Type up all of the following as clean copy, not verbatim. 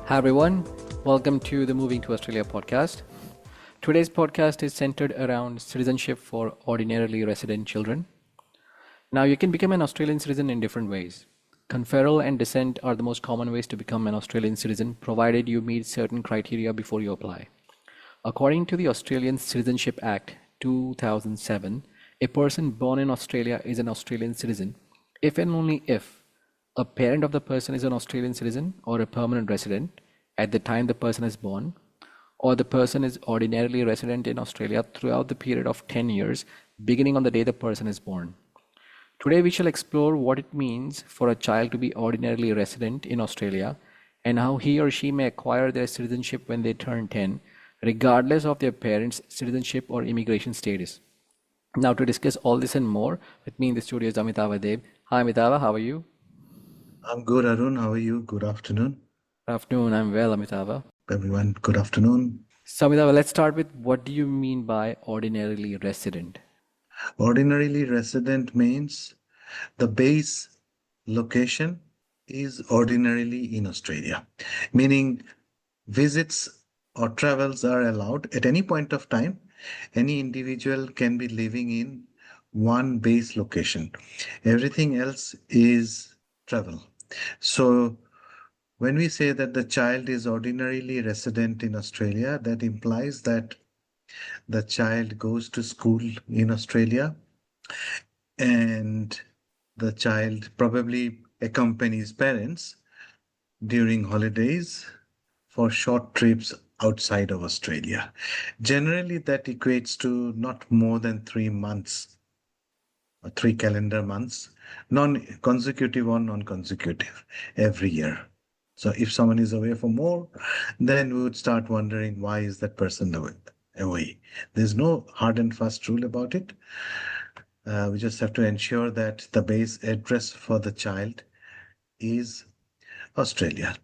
Hi everyone, welcome to the Moving to Australia podcast. Today's podcast is centered around citizenship for ordinarily resident children. Now, you can become an Australian citizen in different ways. Conferral and descent are the most common ways to become an Australian citizen, provided you meet certain criteria before you apply. According to the Australian Citizenship Act 2007, a person born in Australia is an Australian citizen if and only if a parent of the person is an Australian citizen or a permanent resident at the time the person is born, or the person is ordinarily resident in Australia throughout the period of 10 years, beginning on the day the person is born. Today, we shall explore what it means for a child to be ordinarily resident in Australia and how he or she may acquire their citizenship when they turn 10, regardless of their parents' citizenship or immigration status. Now, to discuss all this and more, with me in the studio is Amitava Dev. Hi, Amitava, how are you? I'm good, Arun. How are you? Good afternoon. Good afternoon, I'm well, Amitava. Everyone, good afternoon. So, Amitava, let's start with what do you mean by ordinarily resident? Ordinarily resident means the base location is ordinarily in Australia, meaning visits or travels are allowed at any point of time. Any individual can be living in one base location. Everything else is travel. So when we say that the child is ordinarily resident in Australia, that implies that the child goes to school in Australia and the child probably accompanies parents during holidays for short trips outside of Australia. Generally, that equates to not more than 3 months or 3 calendar months, non-consecutive or non-consecutive every year. So if someone is away for more, then we would start wondering why is that person away. There's no hard and fast rule about it. We just have to ensure that the base address for the child is Australia.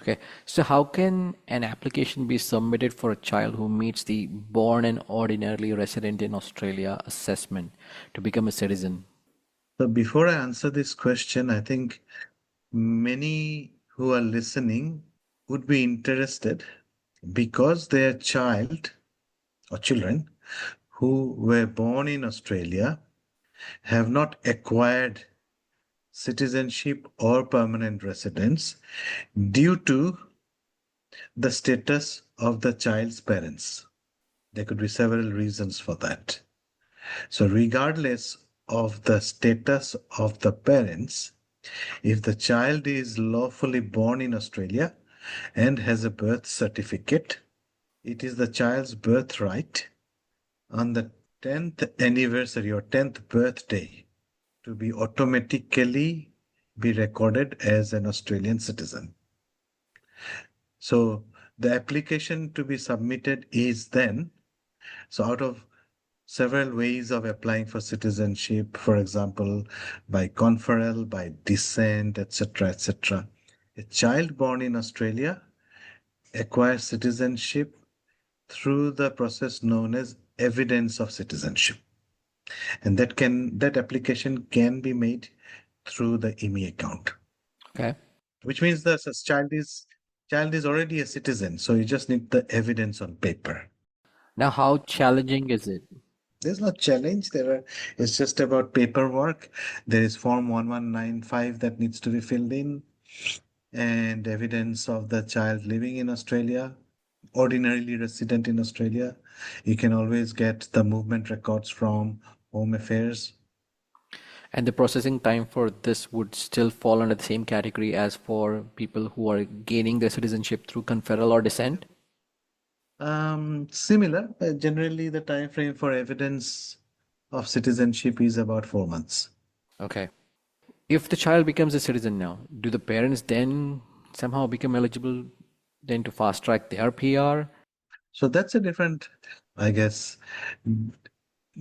Okay, so how can an application be submitted for a child who meets the born and ordinarily resident in Australia assessment to become a citizen? So before I answer this question, I think many who are listening would be interested because their child or children who were born in Australia have not acquired citizenship or permanent residence due to the status of the child's parents. There could be several reasons for that. So regardless of the status of the parents, if the child is lawfully born in Australia and has a birth certificate, it is the child's birthright on the 10th anniversary or 10th birthday to be automatically be recorded as an Australian citizen. So the application to be submitted is then, so out of several ways of applying for citizenship, for example, by conferral, by descent, etc., etc. A child born in Australia acquires citizenship through the process known as evidence of citizenship. And that application can be made through the IMI account. Okay. Which means the child is already a citizen, so you just need the evidence on paper. Now, how challenging is it? There's no challenge. It's just about paperwork. There is Form 1195 that needs to be filled in, and evidence of the child living in Australia, ordinarily resident in Australia. You can always get the movement records from Home Affairs. And the processing time for this would still fall under the same category as for people who are gaining their citizenship through conferral or descent? Similar. Generally, the time frame for evidence of citizenship is about 4 months. Okay. If the child becomes a citizen now, do the parents then somehow become eligible then to fast track their PR? So that's a different, I guess,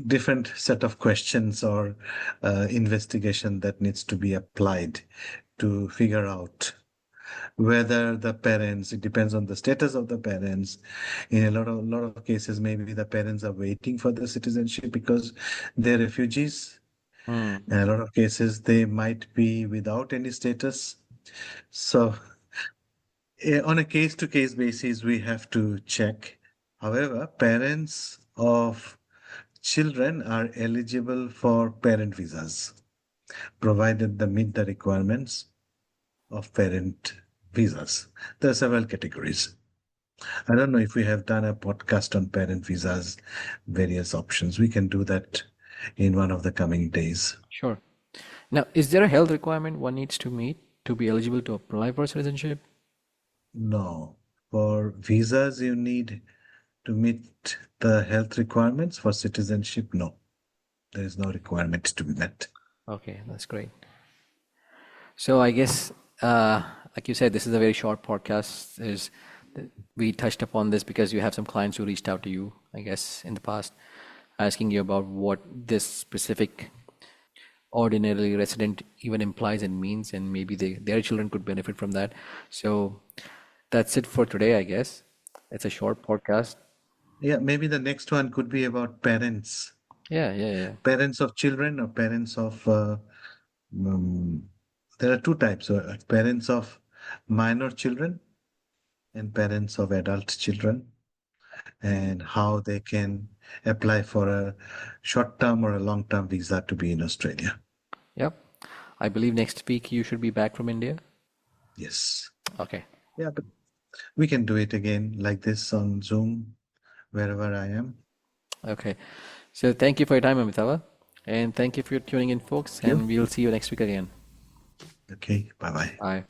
different set of questions or investigation that needs to be applied to figure out whether the parents, it depends on the status of the parents. In a lot of cases, maybe the parents are waiting for the citizenship because they're refugees. Hmm. In a lot of cases, they might be without any status. So On a case-to-case basis, we have to check. However, parents of children are eligible for parent visas, provided they meet the requirements of parent visas. There are several categories. I don't know if we have done a podcast on parent visas, various options. We can do that in one of the coming days. Sure. Now, is there a health requirement one needs to meet to be eligible to apply for citizenship? No. For visas, you need to meet the health requirements. For citizenship, no. There is no requirement to be met. Okay, that's great. So I guess, like you said, this is a very short podcast. We touched upon this because you have some clients who reached out to you, I guess, in the past, asking you about what this specific ordinarily resident even implies and means, and maybe their children could benefit from that. So that's it for today, I guess. It's a short podcast. Yeah, maybe the next one could be about parents. Yeah. Parents of children or parents of there are two types, parents of minor children and parents of adult children, and how they can apply for a short-term or a long-term visa to be in Australia. Yep. I believe next week you should be back from India. Yes. Okay. Yeah, but we can do it again like this on Zoom, wherever I am. Okay. So thank you for your time, Amitava. And thank you for tuning in, folks. Thank you. And we'll see you next week again. Okay, bye-bye. Bye.